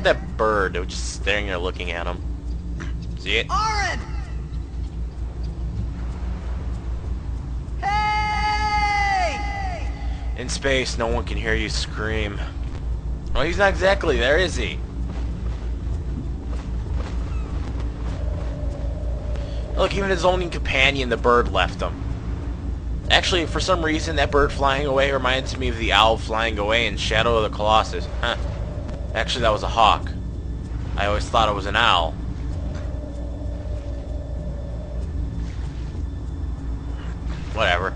that bird that was just staring there looking at him? See it? Auron! Hey! In space, no one can hear you scream. Well, he's not exactly there, is he? Look, even his only companion, the bird, left him. Actually, for some reason, that bird flying away reminds me of the owl flying away in Shadow of the Colossus. Huh. Actually, that was a hawk. I always thought it was an owl. Whatever.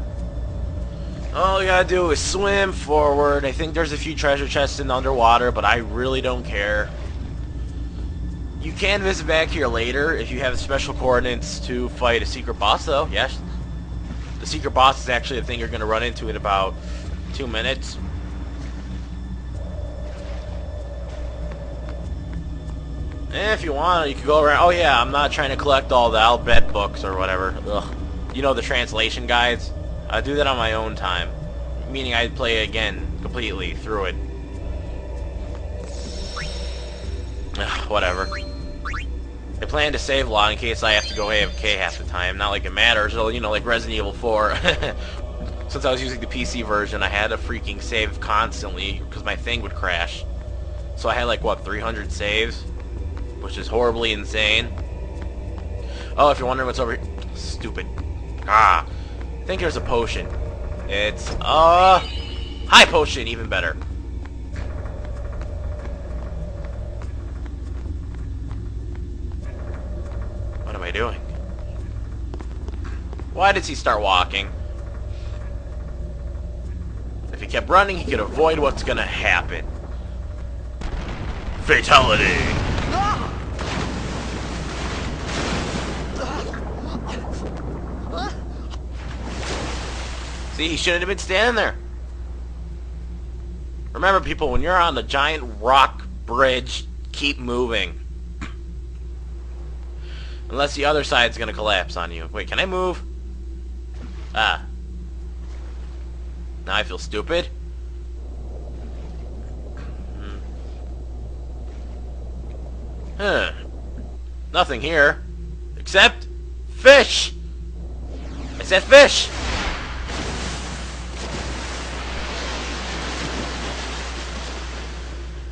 All you gotta do is swim forward. I think there's a few treasure chests in underwater, but I really don't care. You can visit back here later if you have special coordinates to fight a secret boss, though. Yes. The secret boss is actually the thing you're going to run into in about 2 minutes. And if you want, you can go around. Oh yeah, I'm not trying to collect all the Albed books or whatever. Ugh. You know, the translation guides? I do that on my own time. Meaning I'd play it again completely through it. Ugh, whatever. I plan to save a lot in case I have to go AFK half the time. Not like it matters, or, you know, like Resident Evil 4. Since I was using the PC version, I had to freaking save constantly because my thing would crash. So I had like, what, 300 saves? Which is horribly insane. Oh, if you're wondering what's over here... Stupid. I think there's a potion. It's, high potion, even better. What am I doing? Why does he start walking? If he kept running, he could avoid what's gonna happen. Fatality! See, he shouldn't have been standing there. Remember, people, when you're on the giant rock bridge, keep moving. Unless the other side's gonna collapse on you. Wait, can I move? Ah. Now I feel stupid. Huh. Nothing here. Except... fish! I said fish!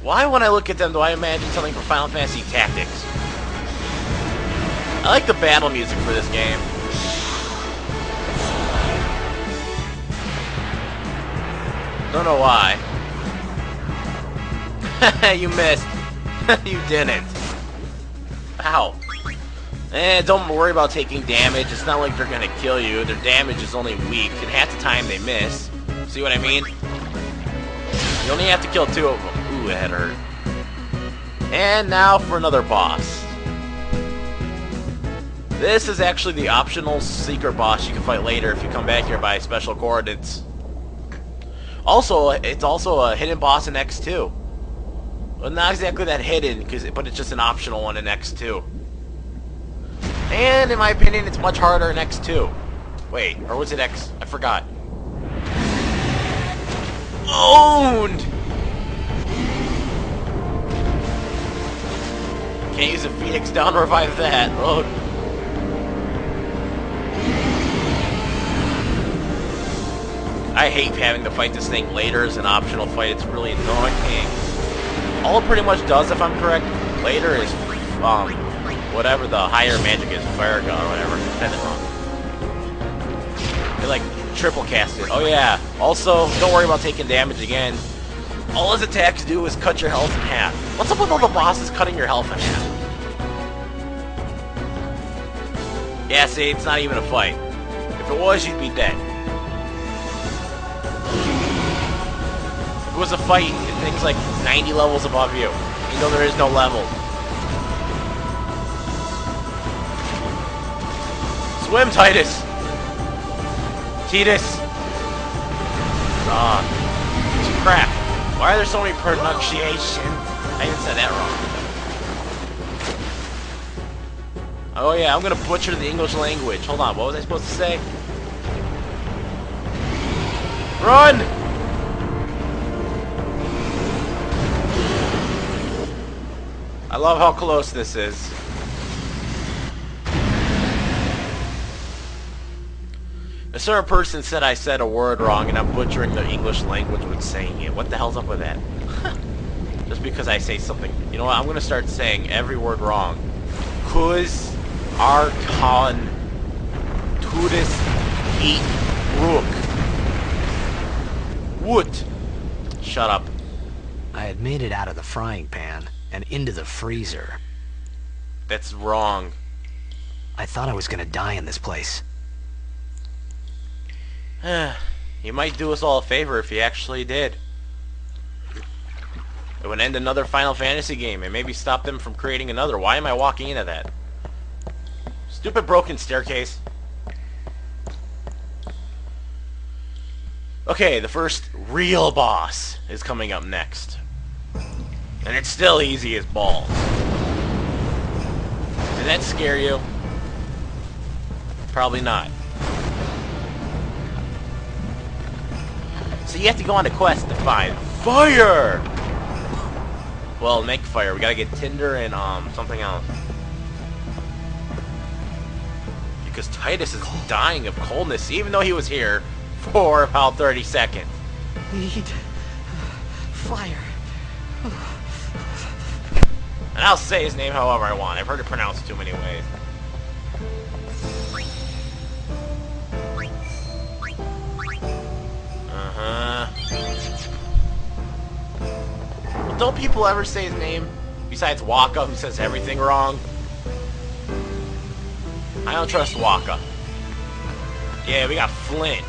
Why, when I look at them, do I imagine something from Final Fantasy Tactics? I like the battle music for this game. Don't know why. You missed. You didn't. Ow. Don't worry about taking damage. It's not like they're gonna kill you. Their damage is only weak, and half the time they miss. See what I mean? You only have to kill 2 of them. Ooh, that hurt. And now for another boss. This is actually the optional secret boss you can fight later if you come back here by special coordinates. Also, it's also a hidden boss in X2. Well, not exactly that hidden, but it's just an optional one in X2. And in my opinion, it's much harder in X2. Wait, or was it X? I forgot. Owned! Can't use a Phoenix down to revive that. Oh. I hate having to fight this thing later as an optional fight. It's really annoying. All it pretty much does, if I'm correct, later is whatever the higher magic is, fire gun or whatever. I said it wrong. They like triple cast it. Oh yeah. Also, don't worry about taking damage again. All his attacks do is cut your health in half. What's up with all the bosses cutting your health in half? Yeah, see, it's not even a fight. If it was, you'd be dead. If it was a fight, it things like 90 levels above you. You know there is no level. Swim, Titus! Titus! Crap. Why are there so many pronunciations? I even said that wrong. Oh yeah, I'm gonna butcher the English language. Hold on, what was I supposed to say? Run! love how close this is. A certain person said I said a word wrong and I'm butchering the English language with saying it. What the hell's up with that? Just because I say something. You know what? I'm going to start saying every word wrong. Kuz, Arkan, Tudis, Eat, Rook. Woot. Shut up. I had made it out of the frying pan and into the freezer. That's wrong. I thought I was gonna die in this place. You might do us all a favor if you actually did. It would end another Final Fantasy game and maybe stop them from creating another. Why am I walking into that? Stupid broken staircase. Okay, the first real boss is coming up next. And it's still easy as balls. Did that scare you? Probably not. So you have to go on a quest to find fire! Well, make fire. We gotta get tinder and something else. Because Titus is dying of coldness, even though he was here for about 30 seconds. Need fire. And I'll say his name however I want. I've heard it pronounced too many ways. Well, don't people ever say his name? Besides Waka, who says everything wrong? I don't trust Waka. Yeah, we got Flint.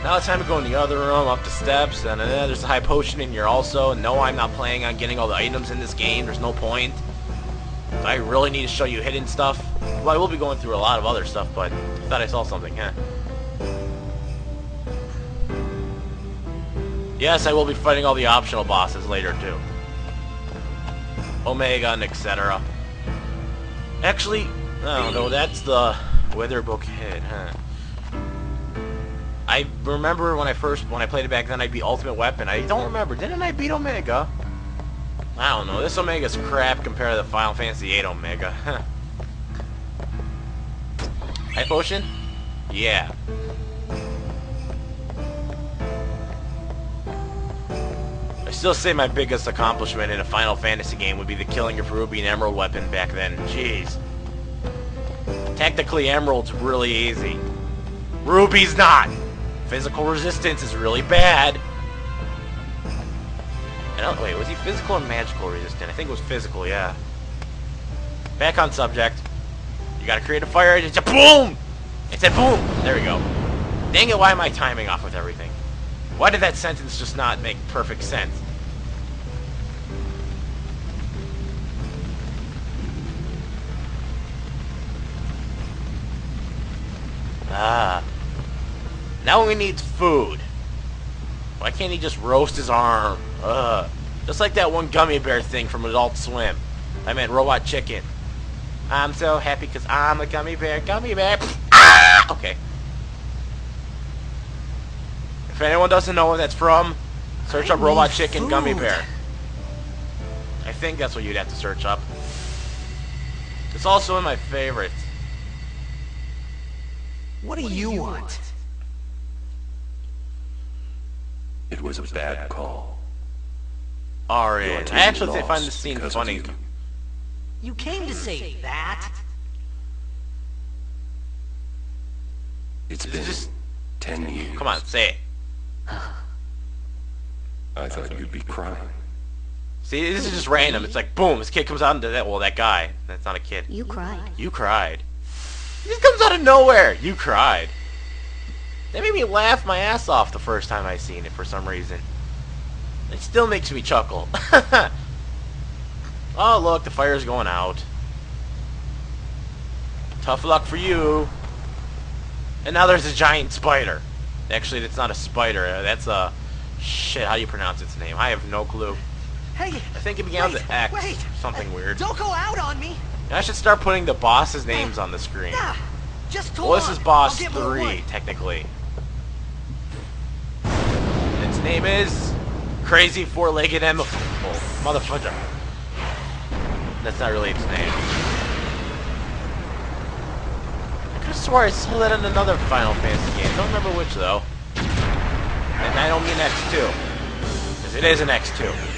Now it's time to go in the other room, up the steps, and there's a high potion in here also. No, I'm not planning on getting all the items in this game. There's no point. I really need to show you hidden stuff. Well, I will be going through a lot of other stuff, but I thought I saw something, huh? Yes, I will be fighting all the optional bosses later, too. Omega and etc. Actually, no, that's the Witherbook head, huh? I remember when I played it back then, I beat Ultimate Weapon. I don't remember. Didn't I beat Omega? I don't know. This Omega's crap compared to the Final Fantasy VIII Omega. High potion? Yeah. I still say my biggest accomplishment in a Final Fantasy game would be the killing of Ruby and Emerald weapon back then. Jeez. Technically, Emerald's really easy. Ruby's not! Physical resistance is really bad. And wait, was he physical or magical resistant? I think it was physical, yeah. Back on subject. You gotta create a fire, just boom! It said boom! There we go. Dang it, why am I timing off with everything? Why did that sentence just not make perfect sense? Now we need food. Why can't he just roast his arm? Just like that one gummy bear thing from Adult Swim. I meant Robot Chicken. I'm so happy because I'm a gummy bear. Gummy bear. Ah! Okay. If anyone doesn't know where that's from, search up Robot Chicken food. Gummy Bear. I think that's what you'd have to search up. It's also in my favorites. What do you want? It was a bad call. Alright. I actually find this scene funny. You came to say that? It's Is it been just 10 years. Come on, say it. I thought you'd be crying. See, this is just random. It's like, boom, this kid comes out into that. Well, that guy. That's not a kid. You cried. You cried. He just comes out of nowhere. You cried. That made me laugh my ass off the first time I seen it for some reason. It still makes me chuckle. Oh, look, the fire's going out. Tough luck for you. And now there's a giant spider. Actually, that's not a spider. That's a... Shit, how do you pronounce its name? I have no clue. Hey, I think it began with an X. wait. Something weird. Don't go out on me. I should start putting the boss's names on the screen. Nah, just hold Well, this on. is boss I'll get more 3, wood. technically. Its name is... Crazy four-legged motherfucker. That's not really its name. I could have swore I saw that in another Final Fantasy game. Don't remember which though. And I don't mean X2. Because it is an X2.